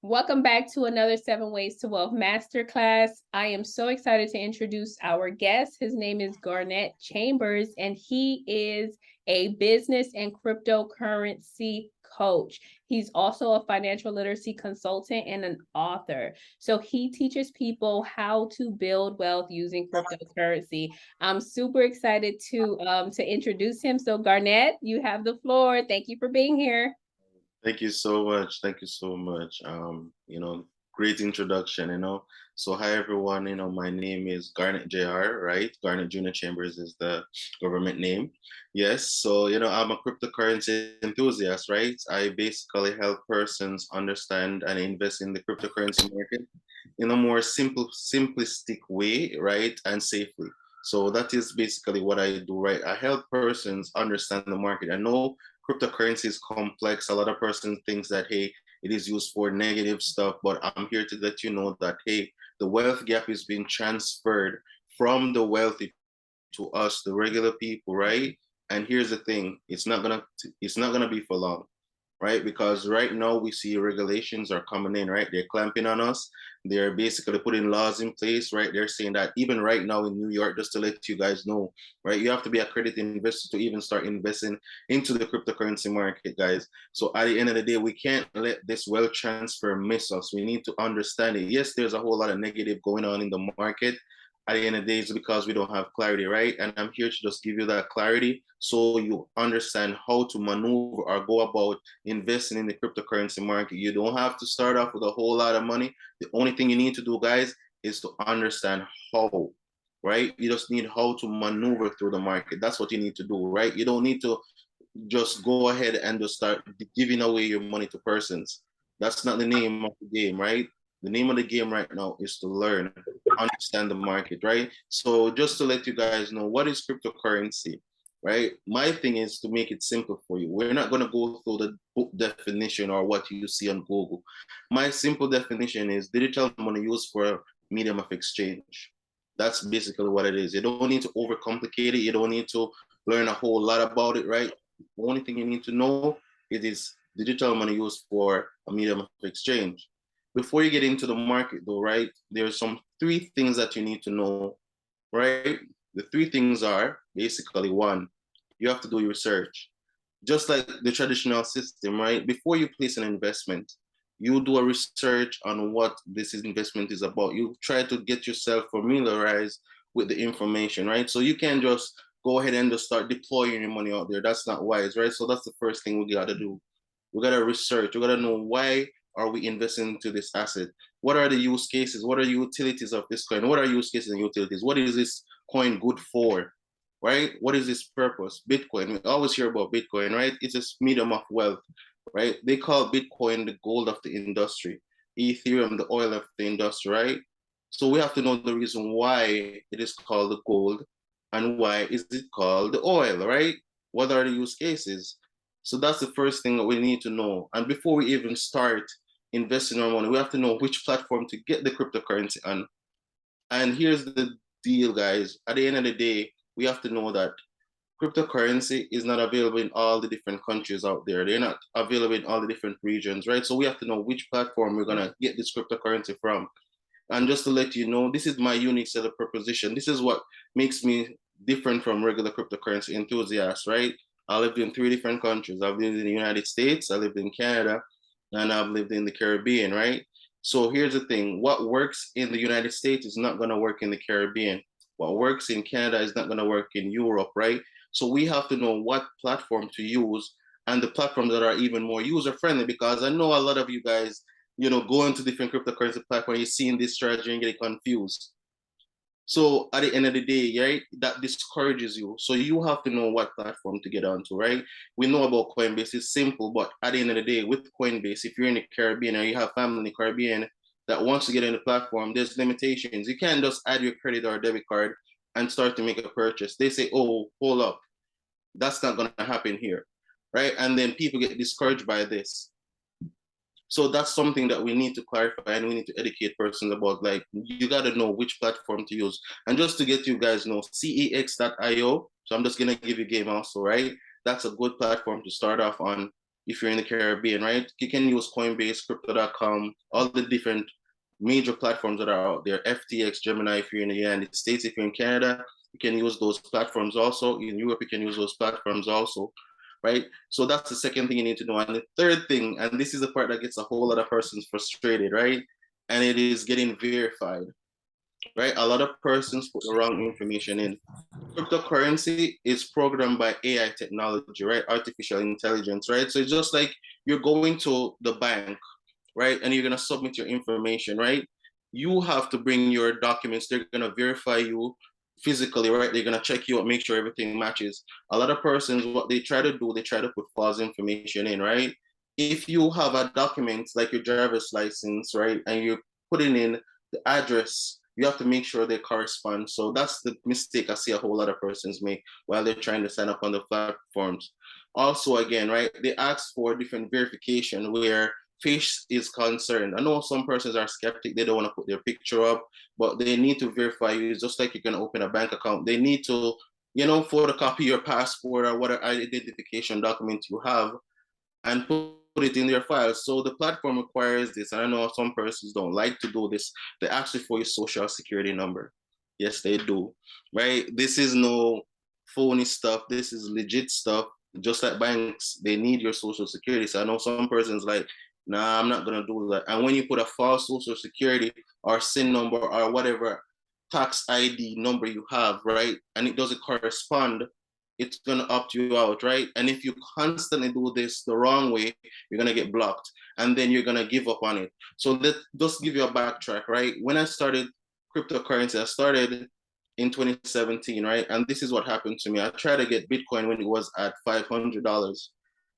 Welcome back to another 7 Ways to Wealth Masterclass. I am so excited to introduce our guest. His name is Garnet Chambers, and he is a business and cryptocurrency coach. He's also a financial literacy consultant and an author. So he teaches people how to build wealth using cryptocurrency. I'm super excited to introduce him. So Garnet, you have the floor. Thank you for being here. Thank you so much. Thank you so much. Great introduction, So hi everyone, my name is Garnet JR, right? Garnet Junior Chambers is the government name. Yes, so I'm a cryptocurrency enthusiast, right? I basically help persons understand and invest in the cryptocurrency market in a more simplistic way, right? And safely. So that is basically what I do, right? I help persons understand the market. I know cryptocurrency is complex. A lot of persons thinks that, hey, it is used for negative stuff, but I'm here to let you know that, hey, the wealth gap is being transferred from the wealthy to us, the regular people, right? And here's the thing, it's not gonna be for long, right? Because right now we see regulations are coming in, right? They're clamping on us. They're basically putting laws in place, right? They're saying that even right now in New York, just to let you guys know, right? You have to be a accredited investor to even start investing into the cryptocurrency market, guys. So at the end of the day, we can't let this wealth transfer miss us. We need to understand it. Yes, there's a whole lot of negative going on in the market. At the end of the day, it's because we don't have clarity, right? And I'm here to just give you that clarity so you understand how to maneuver or go about investing in the cryptocurrency market. You don't have to start off with a whole lot of money. The only thing you need to do, guys, is to understand how, right? You just need how to maneuver through the market. That's what you need to do, right? You don't need to just go ahead and just start giving away your money to persons. That's not the name of the game, right? The name of the game right now is to learn, understand the market, right? So just to let you guys know, what is cryptocurrency, right? My thing is to make it simple for you. We're not going to go through the book definition or what you see on Google. My simple definition is digital money used for a medium of exchange. That's basically what it is. You don't need to overcomplicate it. You don't need to learn a whole lot about it, right? The only thing you need to know it is digital money used for a medium of exchange. Before you get into the market though, right, there's some three things that you need to know, right? The three things are basically one, you have to do your research. Just like the traditional system, right? Before you place an investment, you do a research on what this investment is about. You try to get yourself familiarized with the information, right? So you can't just go ahead and just start deploying your money out there. That's not wise, right? So that's the first thing we got to do. We got to research. We got to know, why are we investing into this asset? What are the use cases? What are the utilities of this coin? What are use cases and utilities? What is this coin good for? Right? What is its purpose? Bitcoin. We always hear about Bitcoin, right? It's a medium of wealth, right? They call Bitcoin the gold of the industry, Ethereum the oil of the industry, right? So we have to know the reason why it is called the gold and why is it called the oil, right? What are the use cases? So that's the first thing that we need to know. And before we even start investing our money, we have to know which platform to get the cryptocurrency on. And here's the deal, guys. At the end of the day, we have to know that cryptocurrency is not available in all the different countries out there. They're not available in all the different regions, right? So we have to know which platform we're gonna get this cryptocurrency from. And just to let you know, this is my unique set of proposition. This is what makes me different from regular cryptocurrency enthusiasts, right? I lived in three different countries. I've lived in the United States, I lived in Canada, and I've lived in the Caribbean, right? So here's the thing, what works in the United States is not gonna work in the Caribbean. What works in Canada is not gonna work in Europe, right? So we have to know what platform to use and the platforms that are even more user friendly, because I know a lot of you guys, go into different cryptocurrency platforms, you're seeing this strategy and getting confused. So at the end of the day, right, that discourages you. So you have to know what platform to get onto, right? We know about Coinbase, it's simple, but at the end of the day, with Coinbase, if you're in the Caribbean or you have family in the Caribbean that wants to get in the platform, there's limitations. You can't just add your credit or debit card and start to make a purchase. They say, oh, hold up, that's not going to happen here, right? And then people get discouraged by this. So that's something that we need to clarify and we need to educate persons about. Like, you got to know which platform to use. And just to get you guys know, cex.io. So I'm just going to give you game also, right? That's a good platform to start off on. if you're in the Caribbean, right? You can use Coinbase, crypto.com, all the different major platforms that are out there, FTX, Gemini, if you're in the United States, if you're in Canada, you can use those platforms also. In Europe, you can use those platforms also, right? So that's the second thing you need to know. And the third thing, and this is the part that gets a whole lot of persons frustrated, right? And it is getting verified, right? A lot of persons put the wrong information in. Cryptocurrency is programmed by AI technology, right? Artificial intelligence, right? So it's just like you're going to the bank, right? And you're gonna submit your information, right? You have to bring your documents. They're gonna verify you physically, right? They're gonna check you out, make sure everything matches. A lot of persons, what they try to do, they try to put false information in, right? If you have a document like your driver's license, right, and you're putting in the address, you have to make sure they correspond. So that's the mistake I see a whole lot of persons make while they're trying to sign up on the platforms. Also, again, right, they ask for different verification where face is concerned. I know some persons are skeptic, they don't want to put their picture up, but they need to verify you. It's just like you can open a bank account. They need to, photocopy your passport or whatever identification document you have and put it in their files. So the platform requires this. And I know some persons don't like to do this. They ask you for your social security number. Yes, they do. Right? This is no phony stuff. This is legit stuff. Just like banks, they need your social security. So I know some persons like, nah, I'm not gonna do that. And when you put a false social security or SIN number or whatever tax ID number you have, right, and it doesn't correspond, it's gonna opt you out, right? And if you constantly do this the wrong way, you're gonna get blocked, and then you're gonna give up on it. So let just give you a backtrack, right? When I started cryptocurrency, I started in 2017, right? And this is what happened to me. I tried to get Bitcoin when it was at $500,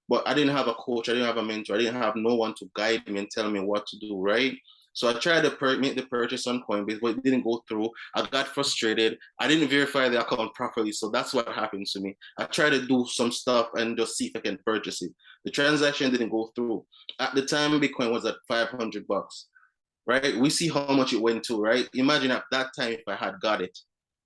but I didn't have a coach, I didn't have a mentor, I didn't have no one to guide me and tell me what to do, right? So I tried to make the purchase on Coinbase, but it didn't go through. I got frustrated. I didn't verify the account properly. So that's what happened to me. I tried to do some stuff and just see if I can purchase it. The transaction didn't go through. At the time, Bitcoin was at $500, right? We see how much it went to, right? Imagine at that time if I had got it,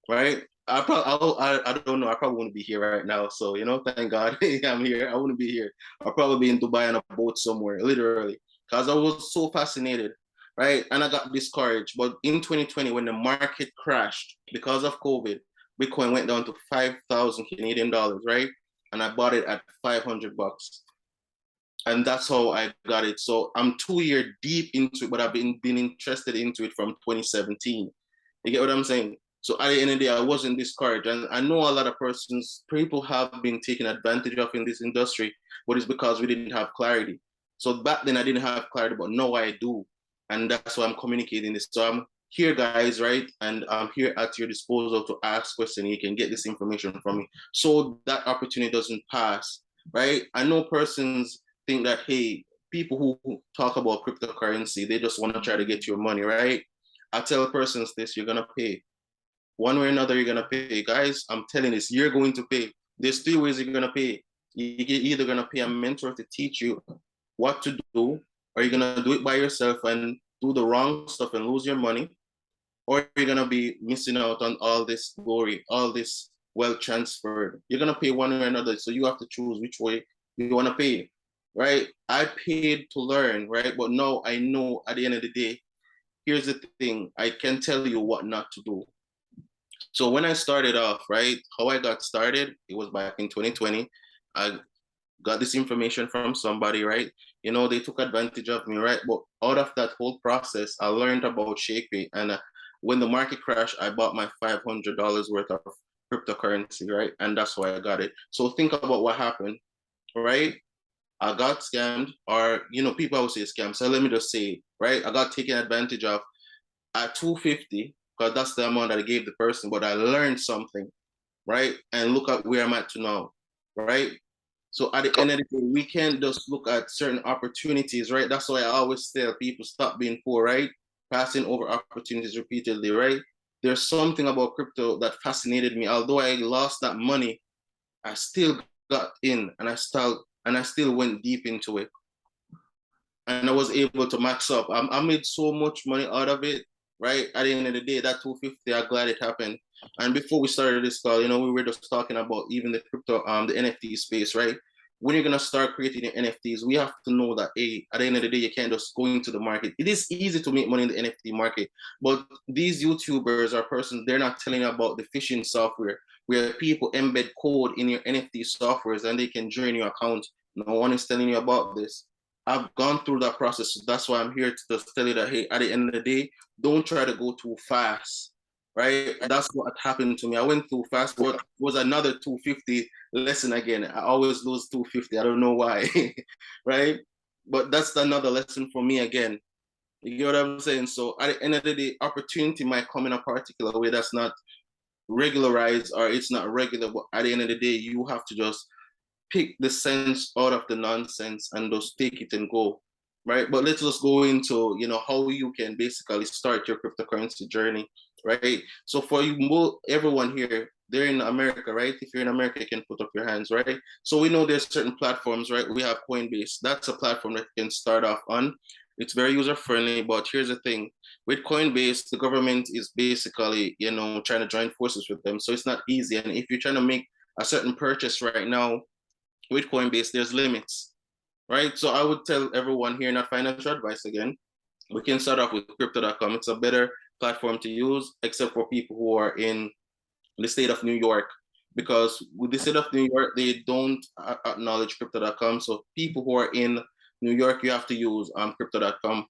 right? I don't know. I probably wouldn't be here right now. So, thank God I'm here. I wouldn't be here. I'll probably be in Dubai on a boat somewhere, literally, because I was so fascinated, right? And I got discouraged. But in 2020, when the market crashed because of COVID, Bitcoin went down to 5,000 Canadian dollars, right? And I bought it at $500. And that's how I got it. So I'm 2 years deep into it, but I've been interested into it from 2017. You get what I'm saying? So at the end of the day, I wasn't discouraged. And I know a lot of people have been taken advantage of in this industry, but it's because we didn't have clarity. So back then I didn't have clarity, but now I do. And that's why I'm communicating this. So I'm here, guys, right? And I'm here at your disposal to ask questions. You can get this information from me. So that opportunity doesn't pass, right? I know persons think that, hey, people who talk about cryptocurrency, they just want to try to get your money, right? I tell persons this, you're going to pay. One way or another, you're going to pay. Guys, I'm telling this, you're going to pay. There's three ways you're going to pay. You're either going to pay a mentor to teach you what to do, or you're going to do it by yourself and do the wrong stuff and lose your money, or you're going to be missing out on all this glory, all this wealth transferred. You're going to pay one way or another. So you have to choose which way you want to pay, right? I paid to learn, right? But now I know at the end of the day, here's the thing, I can tell you what not to do. So when I started off, right, how I got started, it was back in 2020. I got this information from somebody, right? They took advantage of me, right? But out of that whole process, I learned about ShakePay. And when the market crashed, I bought my $500 worth of cryptocurrency, right? And that's why I got it. So think about what happened, right? I got scammed, or, people always say scam. So let me just say, right? I got taken advantage of at 250, because that's the amount that I gave the person, but I learned something, right? And look at where I'm at to now, right? So at the end of the day, we can't just look at certain opportunities, right? That's why I always tell people, stop being poor, right? Passing over opportunities repeatedly, right? There's something about crypto that fascinated me. Although I lost that money, I still got in, and I still went deep into it. And I was able to max up. I made so much money out of it, right? At the end of the day, that 250, I'm glad it happened. And before we started this call, we were just talking about even the crypto, the NFT space, right? when you're gonna start creating your NFTs, we have to know that at the end of the day, you can't just go into the market. It is easy to make money in the NFT market, but these YouTubers or persons, they're not telling you about the phishing software where people embed code in your NFT softwares and they can drain your account. No one is telling you about this. I've gone through that process. So that's why I'm here to just tell you that, hey, at the end of the day, don't try to go too fast, right? That's what happened to me. I went too fast, but it was another 250 lesson again. I always lose 250. I don't know why, right? But that's another lesson for me again. You get what I'm saying? So at the end of the day, opportunity might come in a particular way that's not regularized or it's not regular, but at the end of the day, you have to just pick the sense out of the nonsense and just take it and go, right? But let's just go into, how you can basically start your cryptocurrency journey, right? So for you, everyone here, they're in America, right? If you're in America, you can put up your hands, right? So we know there's certain platforms, right? We have Coinbase. That's a platform that you can start off on. It's very user friendly, but here's the thing. With Coinbase, the government is basically, trying to join forces with them. So it's not easy. And if you're trying to make a certain purchase right now, with Coinbase, there's limits, right? So I would tell everyone here, not financial advice again, we can start off with crypto.com. It's a better platform to use, except for people who are in the state of New York, because with the state of New York, they don't acknowledge crypto.com. So people who are in New York, you have to use crypto.com.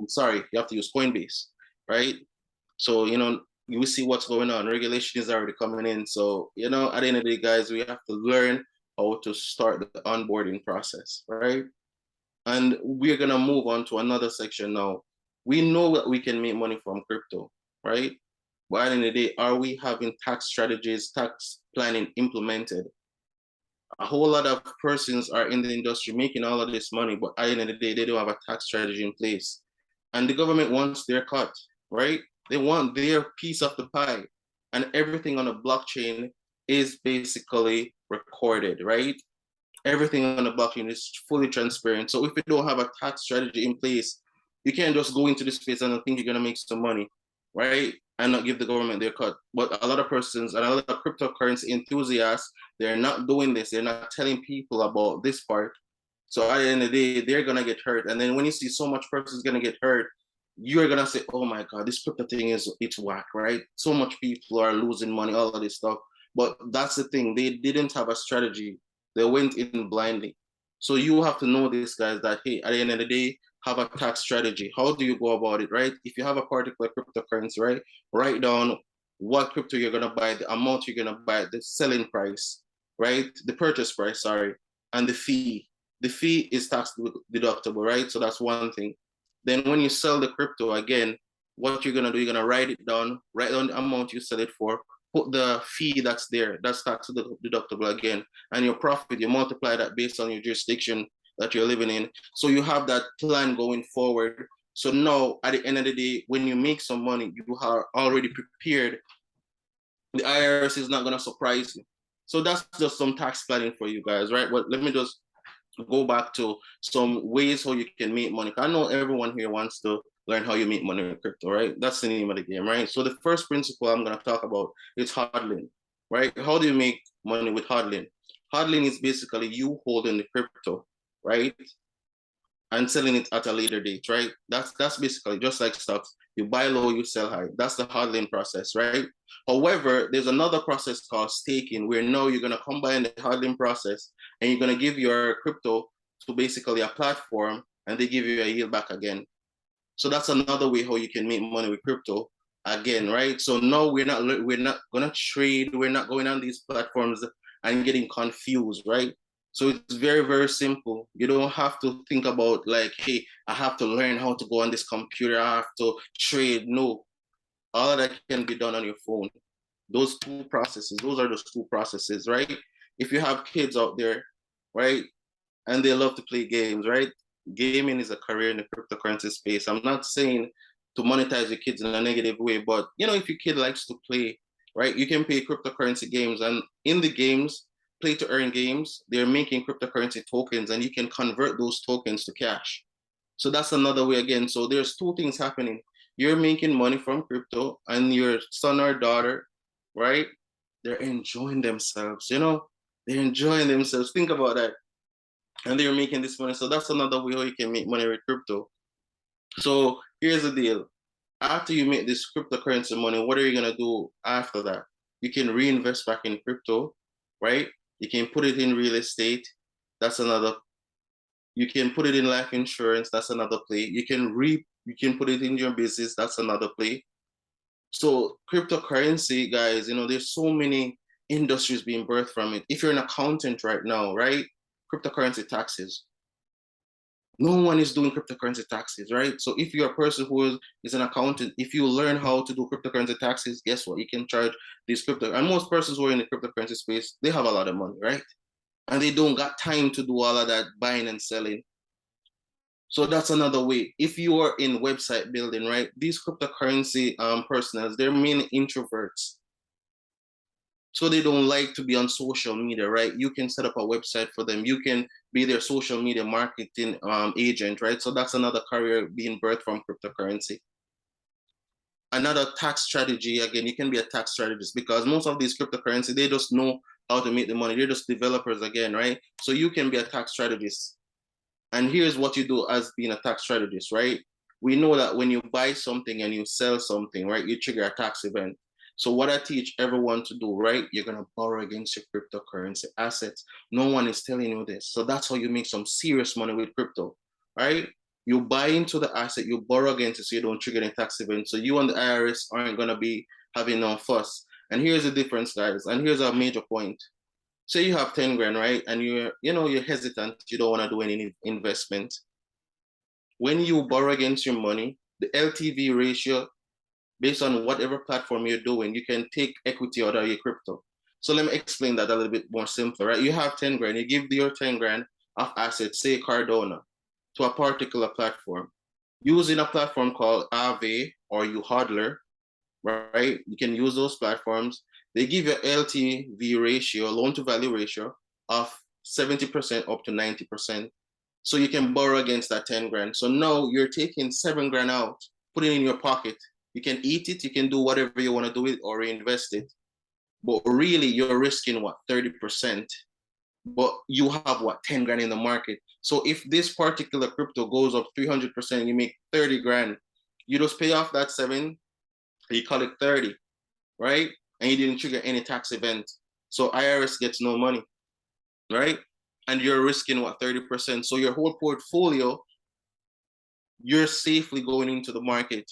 Sorry, you have to use Coinbase, right? So, you will see what's going on. Regulation is already coming in. So, at the end of the day, guys, we have to learn how to start the onboarding process, right? And we're gonna move on to another section now. We know that we can make money from crypto, right? But at the end of the day, are we having tax strategies, tax planning implemented? A whole lot of persons are in the industry making all of this money, but at the end of the day, they don't have a tax strategy in place. And the government wants their cut, right? They want their piece of the pie. And everything on the blockchain is basically recorded, right? Everything on the blockchain is fully transparent. So if you don't have a tax strategy in place, you can't just go into this space and think you're gonna make some money, right? And not give the government their cut. But a lot of persons and a lot of cryptocurrency enthusiasts, they're not doing this. They're not telling people about this part. So at the end of the day, they're gonna get hurt. And then when you see so much persons gonna get hurt, you're gonna say, oh my God, this crypto thing it's whack, right? So much people are losing money, all of this stuff. But that's the thing, they didn't have a strategy. They went in blindly. So you have to know this, guys, that hey, at the end of the day, have a tax strategy. How do you go about it, right? If you have a particular cryptocurrency, right, write down what crypto you're gonna buy, the amount you're gonna buy, the selling price, right? The purchase price, sorry, and the fee. The fee is tax deductible, right? So that's one thing. Then when you sell the crypto again, what you're gonna do, you're gonna write it down, write down the amount you sell it for, put the fee that's there, that's tax deductible again, and your profit, you multiply that based on your jurisdiction that you're living in. So you have that plan going forward. So now at the end of the day, when you make some money, you are already prepared. The IRS is not gonna surprise you. So that's just some tax planning for you guys, right? But let me just go back to some ways how you can make money. I know everyone here wants to learn how you make money in crypto, right? That's the name of the game, right? So the first principle I'm going to talk about is hodling, right? How do you make money with hodling? Hodling is basically you holding the crypto, right? And selling it at a later date, right? That's basically just like stocks. You buy low, you sell high. That's the hodling process, right? However, there's another process called staking, where now you're gonna combine the hodling process and you're gonna give your crypto to basically a platform, and they give you a yield back again. So that's another way how you can make money with crypto again, right? So no, we're not gonna trade. We're not going on these platforms and getting confused, right? So it's very, very simple. You don't have to think about like, hey, I have to learn how to go on this computer. I have to trade. No, all of that can be done on your phone. Those are those two processes, right? If you have kids out there, right, and they love to play games, right? Gaming is a career in the cryptocurrency space. I'm not saying to monetize your kids in a negative way, but if your kid likes to play, right, you can play cryptocurrency games, and in the games, play to earn games, they're making cryptocurrency tokens, and you can convert those tokens to cash. So that's another way again. So there's two things happening. You're making money from crypto, and your son or daughter, right? They're enjoying themselves, they're enjoying themselves. Think about that. and they're making this money. So that's another way how you can make money with crypto. So here's the deal. After you make this cryptocurrency money, what are you gonna do after that? You can reinvest back in crypto, right? You can put it in real estate. That's another. You can put it in life insurance. That's another play. You can put it in your business. That's another play. So cryptocurrency, guys, there's so many industries being birthed from it. If you're an accountant right now, right? Cryptocurrency taxes. No one is doing cryptocurrency taxes, right? So if you're a person who is an accountant, if you learn how to do cryptocurrency taxes, guess what? You can charge these crypto. And most persons who are in the cryptocurrency space, they have a lot of money, right? And they don't got time to do all of that buying and selling. So that's another way. If you are in website building, right? These cryptocurrency personas, they're mainly introverts. So they don't like to be on social media, right? You can set up a website for them. You can be their social media marketing agent, right? So that's another career being birthed from cryptocurrency. Another tax strategy, again, you can be a tax strategist because most of these cryptocurrency, they just know how to make the money. They're just developers again, right? So you can be a tax strategist. And here's what you do as being a tax strategist, right? We know that when you buy something and you sell something, right, you trigger a tax event. So what I teach everyone to do, right, you're going to borrow against your cryptocurrency assets. No one is telling you this. So that's how you make some serious money with crypto, right? You buy into the asset, you borrow against it so you don't trigger any tax event. So you and the IRS aren't going to be having no fuss. And here's the difference, guys. And here's a major point. Say you have 10 grand, right? And you're hesitant, you don't want to do any investment. When you borrow against your money, the LTV ratio, based on whatever platform you're doing, you can take equity out of your crypto. So let me explain that a little bit more simple, right? You have 10 grand, you give your 10 grand of assets, say Cardona, to a particular platform. Using a platform called Aave or you hodler, right? You can use those platforms. They give you LTV ratio, loan to value ratio of 70% up to 90%. So you can borrow against that 10 grand. So now you're taking 7 grand out, putting it in your pocket. You can eat it, you can do whatever you want to do with it or reinvest it. But really you're risking what, 30%. But you have what, 10 grand in the market. So if this particular crypto goes up 300%, you make 30 grand, you just pay off that 7, you call it 30, right? And you didn't trigger any tax event. So IRS gets no money, right? And you're risking what, 30%. So your whole portfolio, you're safely going into the market.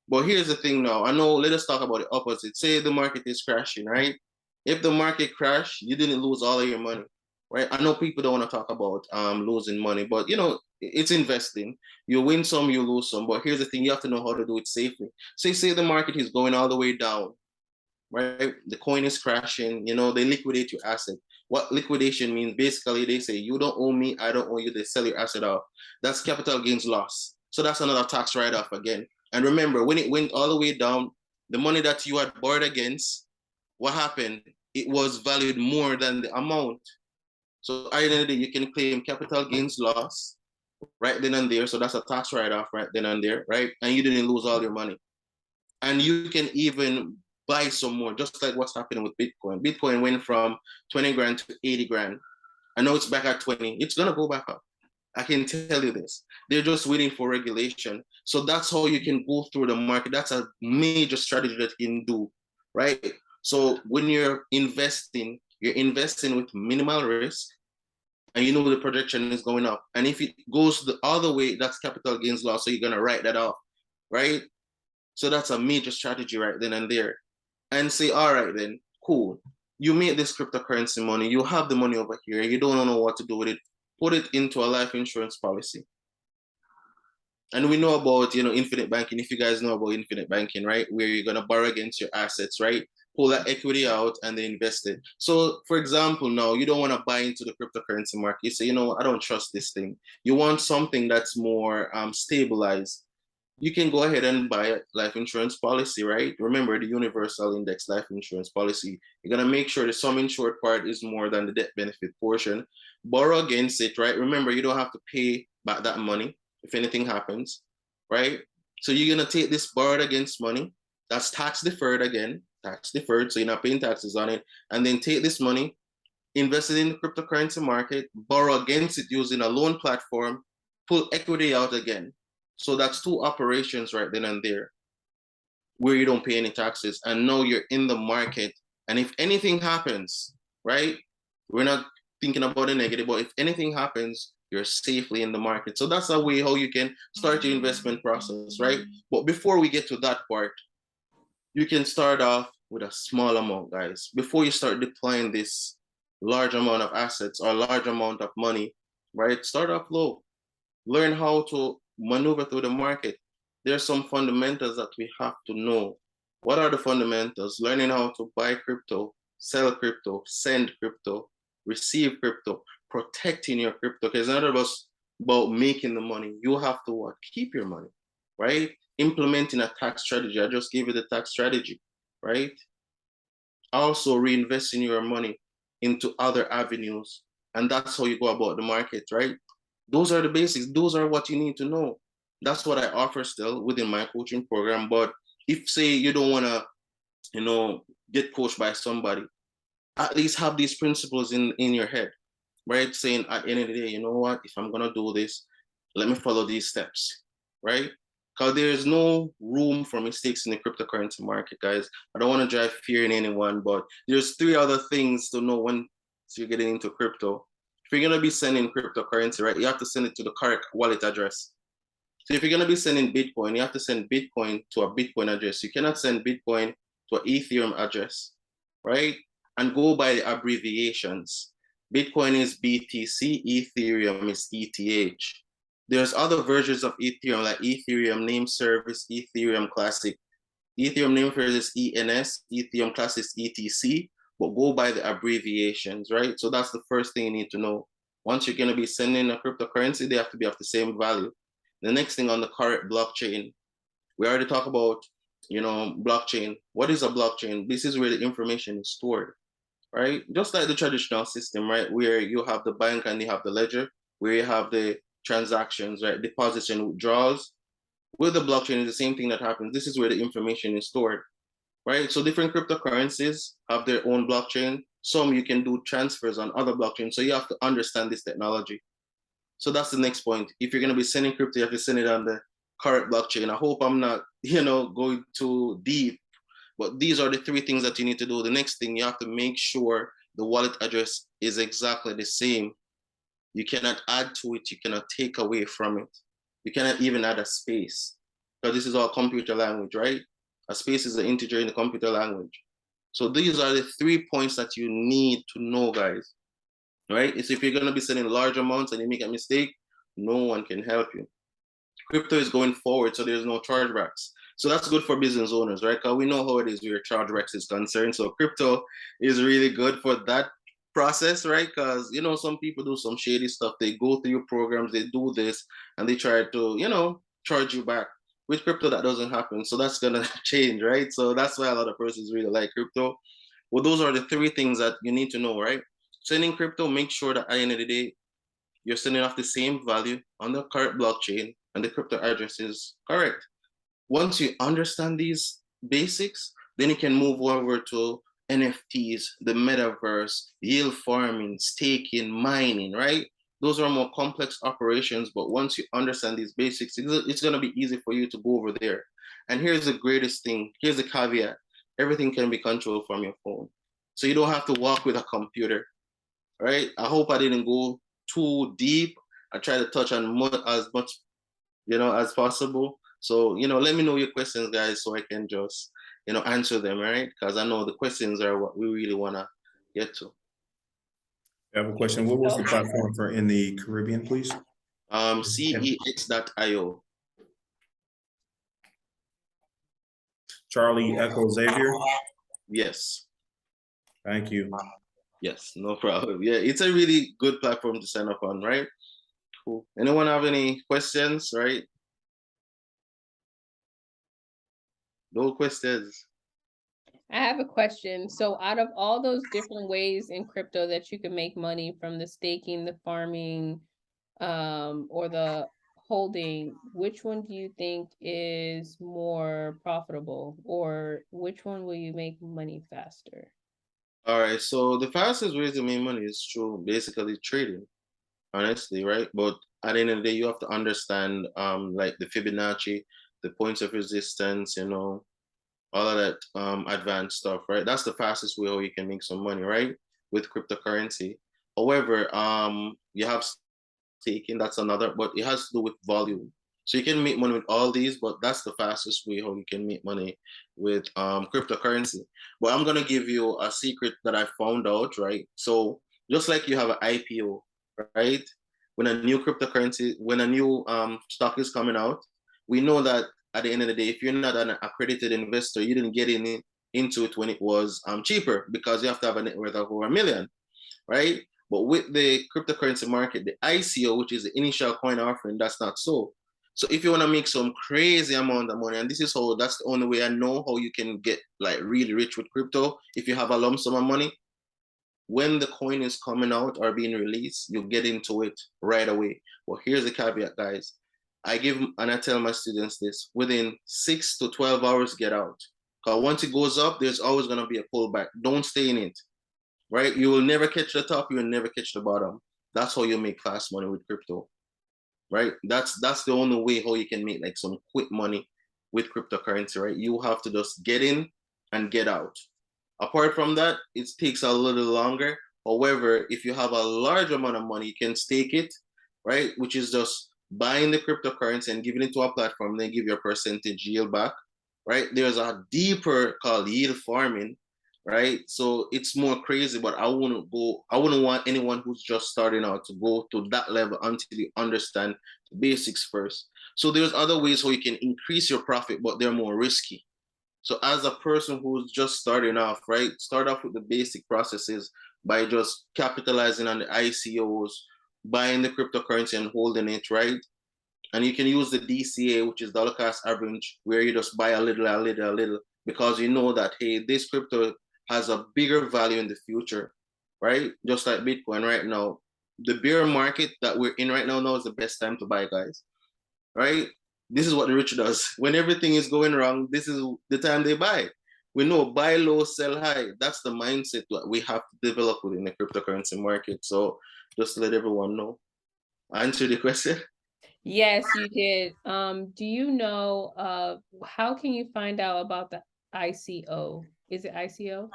But here's the thing now. I know, let us talk about the opposite. Say the market is crashing, right? If the market crashed, you didn't lose all of your money, right? I know people don't want to talk about losing money, but it's investing. You win some, you lose some. But here's the thing, you have to know how to do it safely. Say the market is going all the way down, right? The coin is crashing, they liquidate your asset. What liquidation means, basically, they say, you don't owe me, I don't owe you, they sell your asset off. That's capital gains loss. So that's another tax write-off again. And remember, when it went all the way down, the money that you had borrowed against, what happened? It was valued more than the amount. So at the end of the day, you can claim capital gains loss right then and there. So that's a tax write-off right then and there, right? And you didn't lose all your money. And you can even buy some more, just like what's happening with Bitcoin. Bitcoin went from 20 grand to 80 grand. I know it's back at 20. It's going to go back up. I can tell you this. They're just waiting for regulation. So that's how you can go through the market. That's a major strategy that you can do, right? So when you're investing with minimal risk, and you know the projection is going up. And if it goes the other way, that's capital gains loss. So you're going to write that off, right? So that's a major strategy right then and there. And say, all right, then, cool. You made this cryptocurrency money. You have the money over here. You don't know what to do with it. Put it into a life insurance policy. And we know about, infinite banking. If you guys know about infinite banking, right? Where you're going to borrow against your assets, right? Pull that equity out and then invest it. So for example, now you don't want to buy into the cryptocurrency market. You say, I don't trust this thing. You want something that's more stabilized. You can go ahead and buy a life insurance policy, right? Remember the universal index life insurance policy. You're going to make sure the sum insured part is more than the death benefit portion. Borrow against it, right? Remember, you don't have to pay back that money if anything happens, right? So you're going to take this borrowed against money. That's tax deferred again, tax deferred. So you're not paying taxes on it. And then take this money invested in the cryptocurrency market, borrow against it using a loan platform, pull equity out again. So that's two operations right then and there where you don't pay any taxes. And now you're in the market. And if anything happens, right, we're not thinking about the negative, but if anything happens, you're safely in the market. So that's a way how you can start your investment process, right? But before we get to that part, you can start off with a small amount, guys. Before you start deploying this large amount of assets or large amount of money, right? Start off low. Learn how to maneuver through the market. There are some fundamentals that we have to know. What are the fundamentals? Learning how to buy crypto, sell crypto, send crypto, receive crypto, protecting your crypto. Because none of us about making the money. You have to what? Keep your money, right? Implementing a tax strategy. I just gave you the tax strategy, right? Also reinvesting your money into other avenues. And that's how you go about the market, right? Those are the basics. Those are what you need to know. That's what I offer still within my coaching program. But if say you don't want to, get coached by somebody, at least have these principles in your head, right? Saying at the end of the day, you know what, if I'm gonna do this, let me follow these steps, right? Because there's no room for mistakes in the cryptocurrency market, guys. I don't want to drive fear in anyone, but there's three other things to know when you're getting into crypto. If you're gonna be sending cryptocurrency, right, you have to send it to the correct wallet address. So if you're gonna be sending Bitcoin, you have to send Bitcoin to a Bitcoin address. You cannot send Bitcoin to an Ethereum address, right? And go by the abbreviations. Bitcoin is BTC, Ethereum is ETH. There's other versions of Ethereum like Ethereum Name Service, Ethereum Classic. Ethereum Name Service is ENS, Ethereum Classic is ETC, but go by the abbreviations, right? So that's the first thing you need to know. Once you're gonna be sending a cryptocurrency, they have to be of the same value. The next thing on the correct blockchain, we already talked about, blockchain. What is a blockchain? This is where the information is stored, right? Just like the traditional system, right? Where you have the bank and you have the ledger, where you have the transactions, right? Deposits and withdrawals. With the blockchain, it's the same thing that happens. This is where the information is stored, right? So different cryptocurrencies have their own blockchain. Some you can do transfers on other blockchains. So you have to understand this technology. So that's the next point. If you're going to be sending crypto, you have to send it on the correct blockchain. I hope I'm not, going too deep, but these are the three things that you need to do. The next thing, you have to make sure the wallet address is exactly the same. You cannot add to it. You cannot take away from it. You cannot even add a space because this is all computer language, right? A space is an integer in the computer language. So these are the 3 points that you need to know, guys, right? It's if you're going to be sending large amounts and you make a mistake, no one can help you. Crypto is going forward, so there's no chargebacks. So that's good for business owners, right? Because we know how it is where chargebacks is concerned. So crypto is really good for that process, right? Because, some people do some shady stuff. They go through your programs, they do this, and they try to, charge you back. With crypto, that doesn't happen. So that's going to change, right? So that's why a lot of persons really like crypto. Well, those are the three things that you need to know, right? Sending crypto, make sure that at the end of the day, you're sending off the same value on the correct blockchain and the crypto address is correct. Once you understand these basics, then you can move over to NFTs, the metaverse, yield farming, staking, mining, right? Those are more complex operations, but once you understand these basics, it's going to be easy for you to go over there. And here's the greatest thing. Here's the caveat. Everything can be controlled from your phone. So you don't have to walk with a computer, right? I hope I didn't go too deep. I try to touch on as much, as possible. So, let me know your questions, guys, so I can just, answer them, right? Because I know the questions are what we really want to get to. I have a question. What was the platform for in the Caribbean, please? CEX.io. Charlie Echo Xavier? Yes. Thank you. Yes, no problem. Yeah, it's a really good platform to sign up on, right? Cool. Anyone have any questions, right? No questions. I have a question. So out of all those different ways in crypto that you can make money from the staking, the farming, or the holding, which one do you think is more profitable, or which one will you make money faster? All right, so the fastest way to make money is through basically trading, honestly, right? But at the end of the day, you have to understand like the Fibonacci, the points of resistance, all of that advanced stuff, right? That's the fastest way how you can make some money, right? With cryptocurrency. However, you have staking, that's another, but it has to do with volume. So you can make money with all these, but that's the fastest way how you can make money with cryptocurrency. But I'm gonna give you a secret that I found out, right? So just like you have an IPO, right? When a new cryptocurrency, when a new stock is coming out, we know that at the end of the day, if you're not an accredited investor, you didn't get into it when it was cheaper because you have to have a net worth of over 1 million, right? But with the cryptocurrency market, the ICO, which is the initial coin offering, that's not so. So if you want to make some crazy amount of money, and this is how, that's the only way I know how you can get like really rich with crypto. If you have a lump sum of money, when the coin is coming out or being released, you get into it right away. Well, here's the caveat, guys. I give and I tell my students this: within 6 to 12 hours, get out. Because once it goes up, there's always going to be a pullback. Don't stay in it, right? You will never catch the top, you will never catch the bottom. That's how you make fast money with crypto, right? That's the only way how you can make like some quick money with cryptocurrency, right? You have to just get in and get out. Apart from that, it takes a little longer. However, if you have a large amount of money, you can stake it, right? Which is just buying the cryptocurrency and giving it to a platform, they give you a percentage yield back, right? There's a deeper called yield farming, right? So it's more crazy, but I wouldn't want anyone who's just starting out to go to that level until you understand the basics first. So there's other ways how you can increase your profit, but they're more risky. So as a person who's just starting off, right, start off with the basic processes by just capitalizing on the ICOs, buying the cryptocurrency and holding it, right? And you can use the DCA, which is dollar cost average, where you just buy a little, a little, a little, because you know that, hey, this crypto has a bigger value in the future, right? Just like Bitcoin right now. The bear market that we're in right now is the best time to buy, guys, right? This is what the rich does. When everything is going wrong, this is the time they buy. We know buy low, sell high. That's the mindset that we have to develop within the cryptocurrency market. So just to let everyone know. Answer the question. Yes, you did. Do you know how can you find out about the ICO? Is it ICO?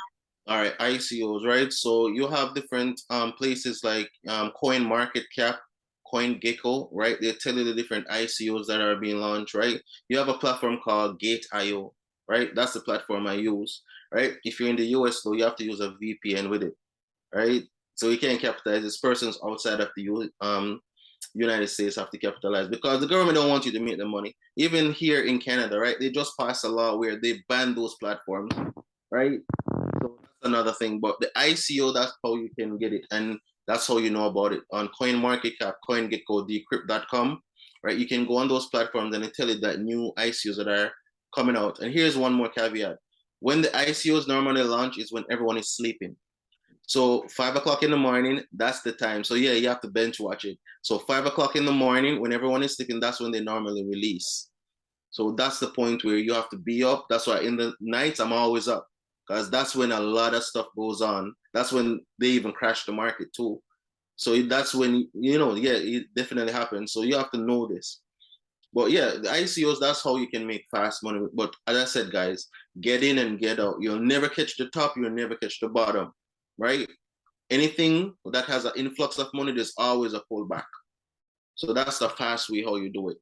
All right, ICOs, right? So you have different places like Coin Market Cap, Coin Gecko, right? They tell you the different ICOs that are being launched, right? You have a platform called Gate.io, right? That's the platform I use, right? If you're in the US though, you have to use a VPN with it, right? So you can't capitalize. This persons outside of the United States have to capitalize because the government don't want you to make the money. Even here in Canada, right? They just passed a law where they ban those platforms, right? So that's another thing. But the ICO, that's how you can get it. And that's how you know about it. On CoinMarketCap, CoinGecko, Decrypt.com, right? You can go on those platforms and they tell you that new ICOs that are coming out. And here's one more caveat. When the ICOs normally launch is when everyone is sleeping. So 5 o'clock in the morning, that's the time. So yeah, you have to bench watch it. So 5 o'clock in the morning, when everyone is sleeping, that's when they normally release. So that's the point where you have to be up. That's why in the nights I'm always up because that's when a lot of stuff goes on. That's when they even crash the market too. So that's when, yeah, it definitely happens. So you have to know this. But yeah, the ICOs, that's how you can make fast money. But as I said, guys, get in and get out. You'll never catch the top, you'll never catch the bottom, right? Anything that has an influx of money, there's always a pullback. So that's the fast way how you do it.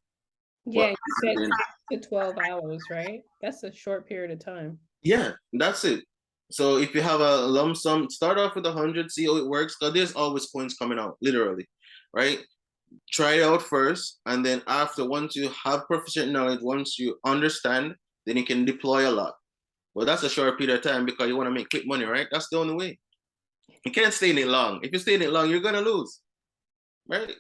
Yeah, But you said 6 to 12 hours, right? That's a short period of time. yeah, that's it. So if you have a lump sum, start off with 100, see how it works, because there's always coins coming out, literally, right? Try it out first, and then after, once you have proficient knowledge, once you understand, then you can deploy a lot. But that's a short period of time because you want to make quick money, right? That's the only way. You can't stay in it long. If you stay in it long, you're gonna lose, right?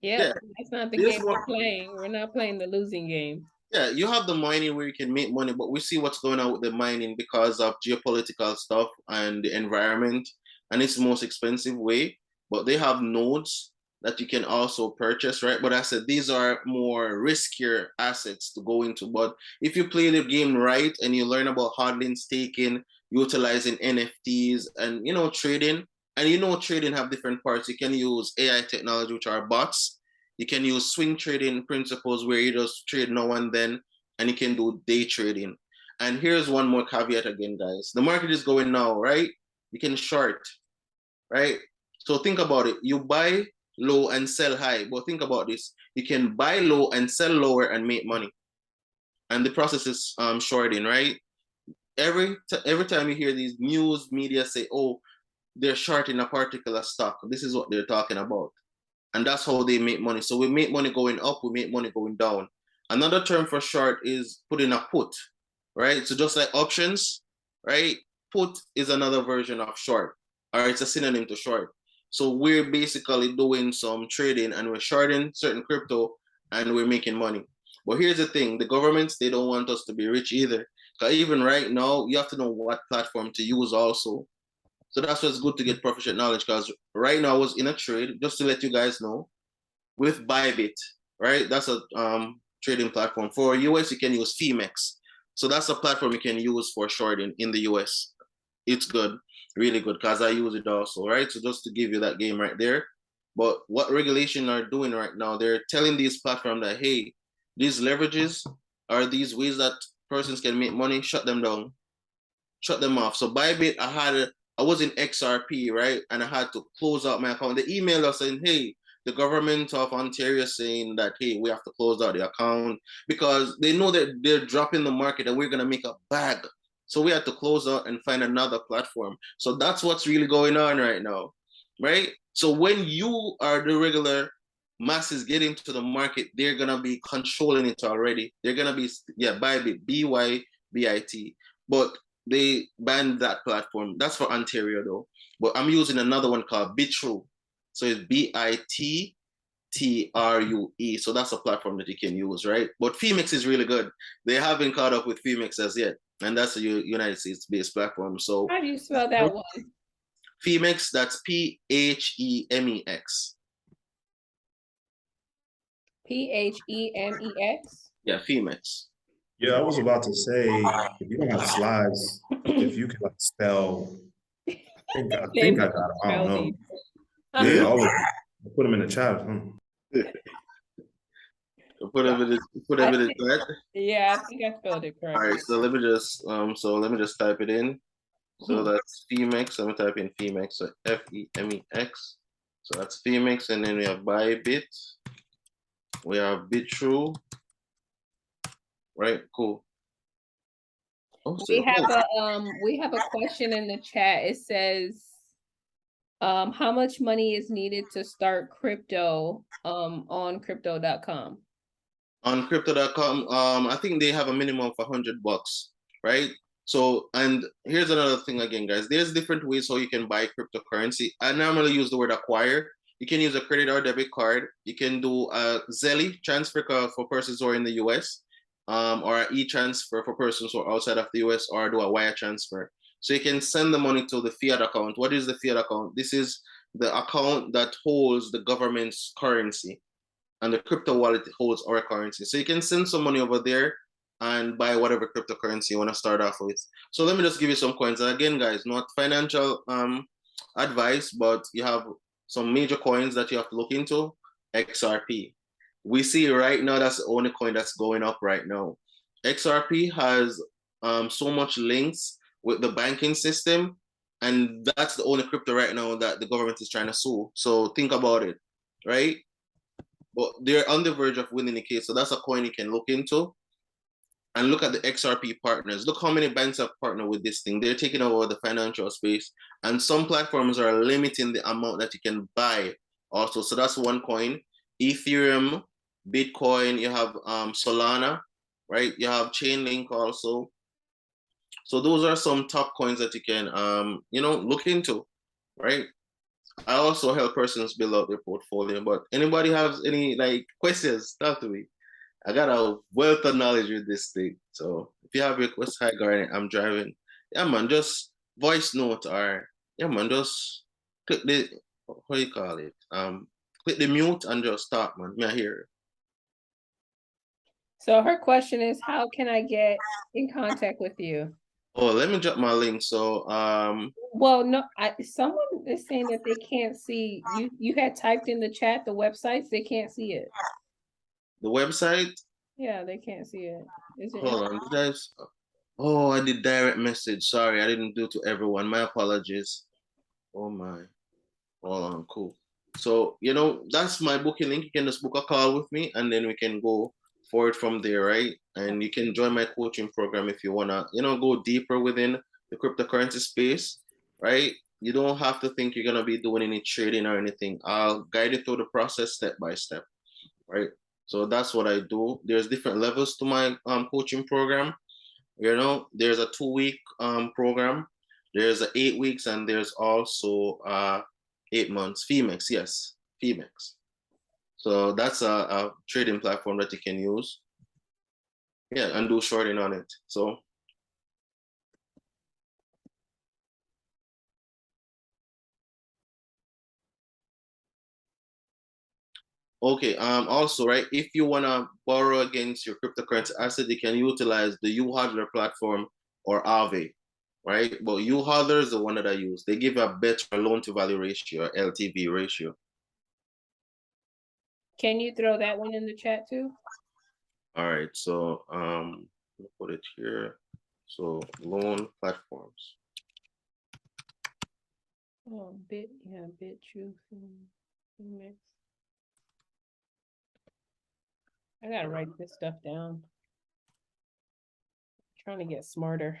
Yeah, that's not the game we're playing. We're not playing the losing game. Yeah, you have the mining where you can make money, but we see what's going on with the mining because of geopolitical stuff and the environment, and it's the most expensive way. But they have nodes that you can also purchase, right? But I said these are more riskier assets to go into. But if you play the game right and you learn about hodling, staking, utilizing NFTs and, you know, trading. And you know, trading have different parts. You can use AI technology, which are bots. You can use swing trading principles where you just trade now and then, and you can do day trading. And here's one more caveat again, guys. The market is going now, right? You can short, right? So think about it. You buy low and sell high, but think about this. You can buy low and sell lower and make money. And the process is shorting, right? Every time you hear these news media say, oh, they're shorting a particular stock, this is what they're talking about. And that's how they make money. So we make money going up, we make money going down. Another term for short is putting a put, right? So just like options, right? Put is another version of short, or it's a synonym to short. So we're basically doing some trading and we're shorting certain crypto and we're making money. But here's the thing, the governments, they don't want us to be rich either. Because even right now, you have to know what platform to use also. So that's why it's good to get proficient knowledge, because right now I was in a trade, just to let you guys know, with Bybit, right? That's a trading platform. For US, you can use Femex. So that's a platform you can use for shorting in the US. It's good, really good, because I use it also, right? So just to give you that game right there. But what regulation are doing right now, they're telling these platforms that, hey, these leverages are these ways that persons can make money, shut them down, shut them off. So Bybit, I was in XRP, right? And I had to close out my account. They emailed us saying, hey, the government of Ontario saying that, hey, we have to close out the account because they know that they're dropping the market and we're going to make a bag. So we had to close out and find another platform. So that's what's really going on right now, right? So when you are the regular masses getting to the market, they're going to be controlling it already. They're going to be, yeah, Bybit, BYBIT. But they banned that platform. That's for Ontario though. But I'm using another one called Bitrue. So it's BITTRUE. So that's a platform that you can use, right? But Femex is really good. They haven't caught up with Femex as yet. And that's a United States-based platform. So How do you spell that one? Femex, that's PHEMEX. PHEMEX? Yeah, Femex. Yeah, I was about to say, if you don't have slides, if you could like spell, I think I got them. I don't know. Yeah, always put them in the chat. Put them in the chat. Yeah, I think I spelled it All correctly. right, so let me just type it in. So that's Femex. I'm gonna type in Femex. So FEMEX. So that's Femex, and then we have Bybit. We have Bitrue. Right, cool. Oh, We have a question in the chat. It says, how much money is needed to start crypto on crypto.com? On crypto.com, I think they have a minimum of $100, right? So, and here's another thing again, guys. There's different ways how you can buy cryptocurrency. I normally use the word acquire. You can use a credit or debit card. You can do a Zelle transfer for persons who are in the US, or an e-transfer for persons who are outside of the US, or do a wire transfer. So you can send the money to the fiat account. What is the fiat account? This is the account that holds the government's currency, and the crypto wallet holds our currency. So you can send some money over there and buy whatever cryptocurrency you want to start off with. So let me just give you some coins. And again, guys, not financial advice, but you have some major coins that you have to look into. XRP. We see right now that's the only coin that's going up right now. XRP has so much links with the banking system, and that's the only crypto right now that the government is trying to sue. So think about it, right? But they're on the verge of winning the case. So that's a coin you can look into. And look at the XRP partners. Look how many banks have partnered with this thing. They're taking over the financial space. And some platforms are limiting the amount that you can buy also. So that's one coin. Ethereum, Bitcoin, you have Solana, right? You have Chainlink also. So those are some top coins that you can, look into, right? I also help persons build out their portfolio, but anybody has any questions, talk to me. I got a wealth of knowledge with this thing. So if you have requests, hi Garnet, I'm driving. Yeah man, just voice note, or yeah man, just click the, what do you call it? Click the mute and just talk, man. Me I hear. So her question is, how can I get in contact with you? Oh, let me drop my link. So Well, no, someone is saying that they can't see you. You had typed in the chat the websites, they can't see it. the website. Yeah, they can't see it. Is it Hold on, guys. Oh, I did direct message. Sorry, I didn't do to everyone. My apologies. Oh my. Hold on, cool. So, you know, that's my booking link. You can just book a call with me and then we can go forward from there, right? And you can join my coaching program if you wanna, you know, go deeper within the cryptocurrency space, right? You don't have to think you're gonna be doing any trading or anything. I'll guide you through the process step by step, right? So that's what I do. There's different levels to my coaching program. You know, there's a 2 week program, there's a 8 weeks, and there's also 8 months. Femex, yes, Femex. So that's a trading platform that you can use. Yeah, and do shorting on it. So okay, also, right, if you wanna borrow against your cryptocurrency asset, you can utilize the uHodler platform or Aave, right? But uHodler is the one that I use. They give a better loan to value ratio, LTV ratio. Can you throw that one in the chat too? All right, so put it here. So loan platforms. Oh, BitTruth and Femex. I gotta write this stuff down. Trying to get smarter.